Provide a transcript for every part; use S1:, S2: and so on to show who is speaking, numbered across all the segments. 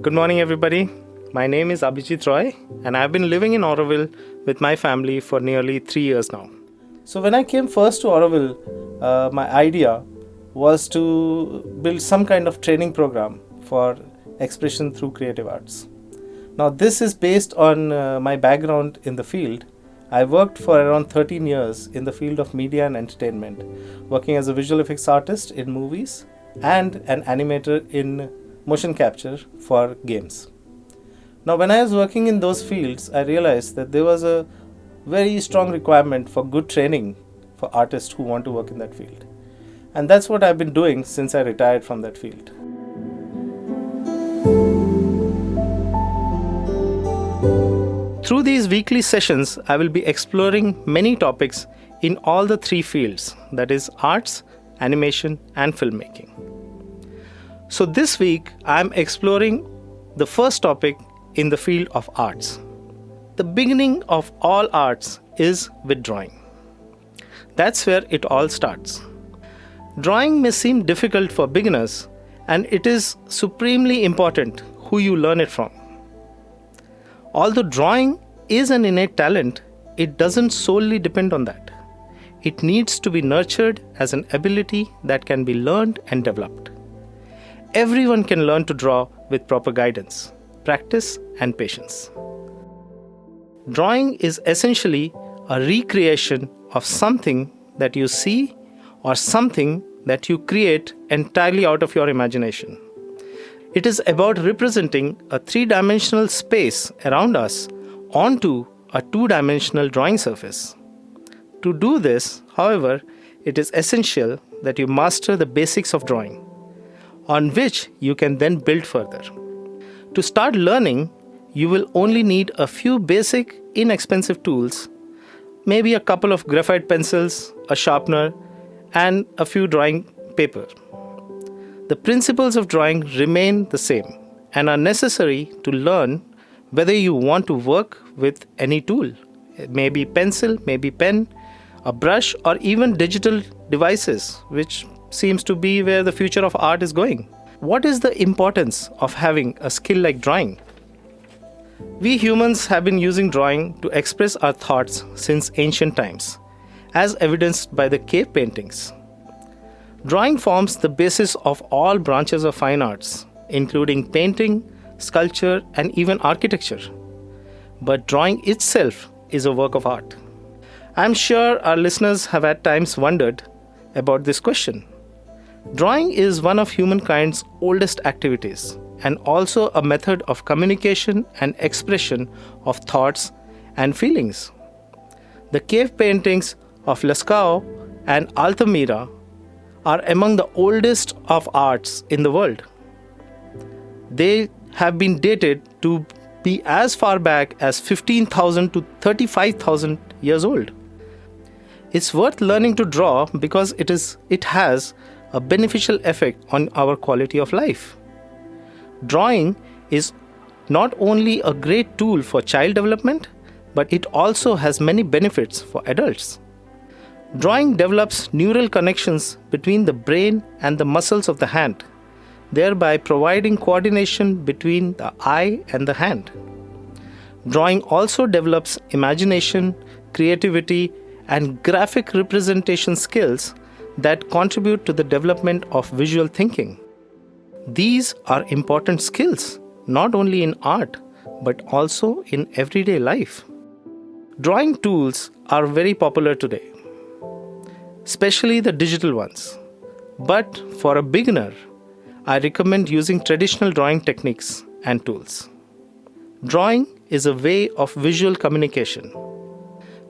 S1: Good morning, everybody. My name is Abhijit Roy, and I've been living in Auroville with my family for nearly 3 years now. So when I came first to Auroville, my idea was to build some kind of training program for expression through creative arts. Now this is based on my background in the field. I worked for around 13 years in the field of media and entertainment, working as a visual effects artist in movies and an animator in motion capture for games. Now when I was working in those fields, I realized that there was a very strong requirement for good training for artists who want to work in that field. And that's what I've been doing since I retired from that field. Through these weekly sessions, I will be exploring many topics in all the three fields, that is arts, animation, and filmmaking. So this week, I am exploring the first topic in the field of arts. The beginning of all arts is with drawing. That's where it all starts. Drawing may seem difficult for beginners, and it is supremely important who you learn it from. Although drawing is an innate talent, it doesn't solely depend on that. It needs to be nurtured as an ability that can be learned and developed. Everyone can learn to draw with proper guidance, practice, and patience. Drawing is essentially a recreation of something that you see or something that you create entirely out of your imagination. It is about representing a three-dimensional space around us onto a two-dimensional drawing surface. To do this, however, it is essential that you master the basics of drawing, on which you can then build further. To start learning, you will only need a few basic, inexpensive tools, maybe a couple of graphite pencils, a sharpener, and a few drawing paper. The principles of drawing remain the same and are necessary to learn whether you want to work with any tool, maybe pencil, maybe pen, a brush, or even digital devices, which seems to be where the future of art is going. What is the importance of having a skill like drawing? We humans have been using drawing to express our thoughts since ancient times, as evidenced by the cave paintings. Drawing forms the basis of all branches of fine arts, including painting, sculpture, and even architecture. But drawing itself is a work of art. I'm sure our listeners have at times wondered about this question. Drawing is one of humankind's oldest activities and also a method of communication and expression of thoughts and feelings. The cave paintings of Lascaux and Altamira are among the oldest of arts in the world. They have been dated to be as far back as 15,000 to 35,000 years old. It's worth learning to draw because it has a beneficial effect on our quality of life. Drawing is not only a great tool for child development, but it also has many benefits for adults. Drawing develops neural connections between the brain and the muscles of the hand, thereby providing coordination between the eye and the hand. Drawing also develops imagination, creativity, and graphic representation skills that contribute to the development of visual thinking. These are important skills, not only in art, but also in everyday life. Drawing tools are very popular today, especially the digital ones. But for a beginner, I recommend using traditional drawing techniques and tools. Drawing is a way of visual communication.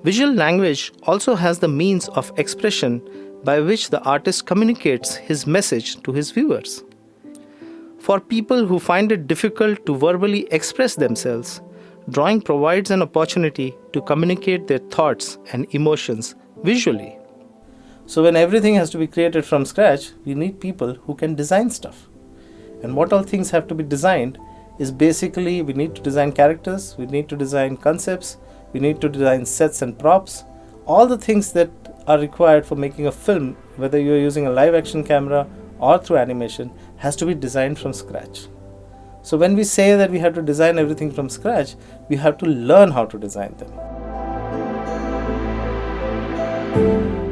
S1: Visual language also has the means of expression by which the artist communicates his message to his viewers. For people who find it difficult to verbally express themselves, drawing provides an opportunity to communicate their thoughts and emotions visually. So when everything has to be created from scratch, we need people who can design stuff. And what all things have to be designed is basically we need to design characters, we need to design concepts, we need to design sets and props, all the things that are required for making a film, whether you're using a live action camera or through animation has to be designed from scratch. So when we say that we have to design everything from scratch, we have to learn how to design them.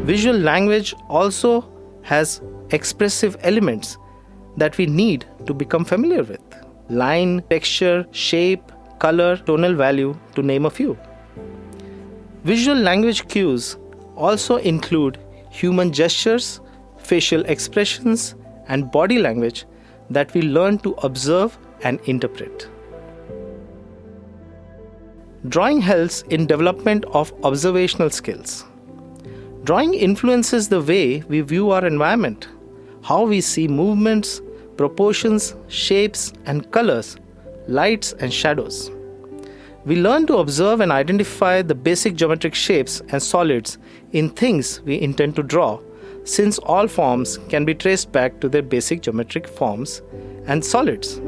S1: Visual language also has expressive elements that we need to become familiar with. Line, texture, shape, color, tonal value, to name a few. Visual language cues also include human gestures, facial expressions, and body language that we learn to observe and interpret. Drawing helps in development of observational skills. Drawing influences the way we view our environment, how we see movements, proportions, shapes, and colors, lights and shadows. We learn to observe and identify the basic geometric shapes and solids in things we intend to draw, since all forms can be traced back to their basic geometric forms and solids.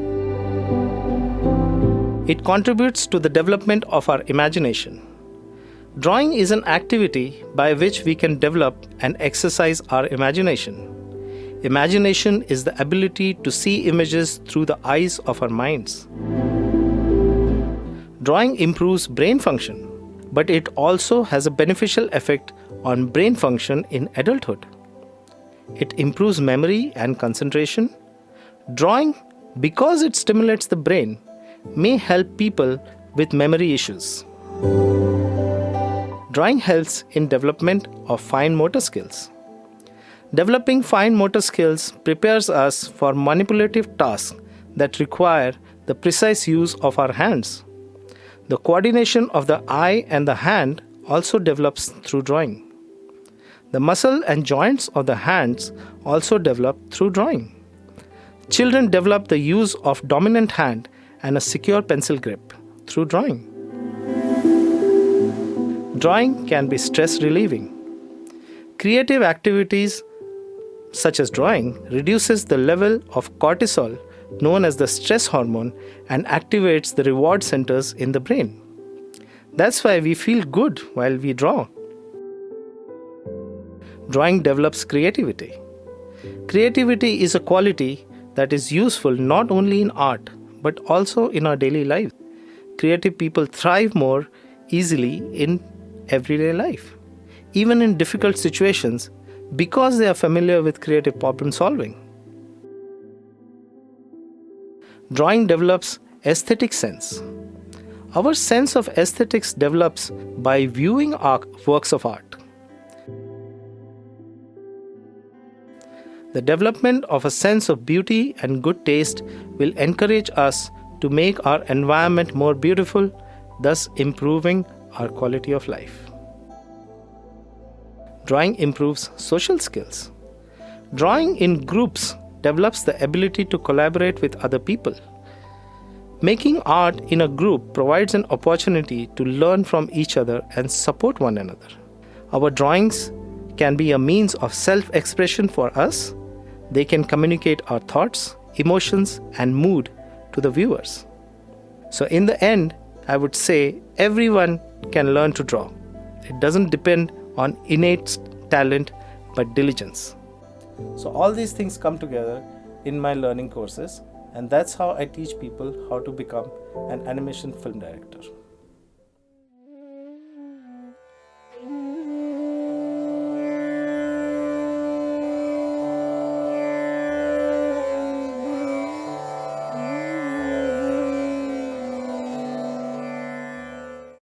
S1: It contributes to the development of our imagination. Drawing is an activity by which we can develop and exercise our imagination. Imagination is the ability to see images through the eyes of our minds. Drawing improves brain function, but it also has a beneficial effect on brain function in adulthood. It improves memory and concentration. Drawing, because it stimulates the brain, may help people with memory issues. Drawing helps in development of fine motor skills. Developing fine motor skills prepares us for manipulative tasks that require the precise use of our hands. The coordination of the eye and the hand also develops through drawing. The muscle and joints of the hands also develop through drawing. Children develop the use of dominant hand and a secure pencil grip through drawing. Drawing can be stress relieving. Creative activities such as drawing reduces the level of cortisol, known as the stress hormone, and activates the reward centers in the brain. That's why we feel good while we draw. Drawing develops creativity. Creativity is a quality that is useful not only in art but also in our daily lives. Creative people thrive more easily in everyday life, even in difficult situations, because they are familiar with creative problem solving. Drawing develops aesthetic sense. Our sense of aesthetics develops by viewing our works of art. The development of a sense of beauty and good taste will encourage us to make our environment more beautiful, thus improving our quality of life. Drawing improves social skills. Drawing in groups develops the ability to collaborate with other people. Making art in a group provides an opportunity to learn from each other and support one another. Our drawings can be a means of self-expression for us. They can communicate our thoughts, emotions, and mood to the viewers. So in the end, I would say everyone can learn to draw. It doesn't depend on innate talent, but diligence. So all these things come together in my learning courses, and that's how I teach people how to become an animation film director.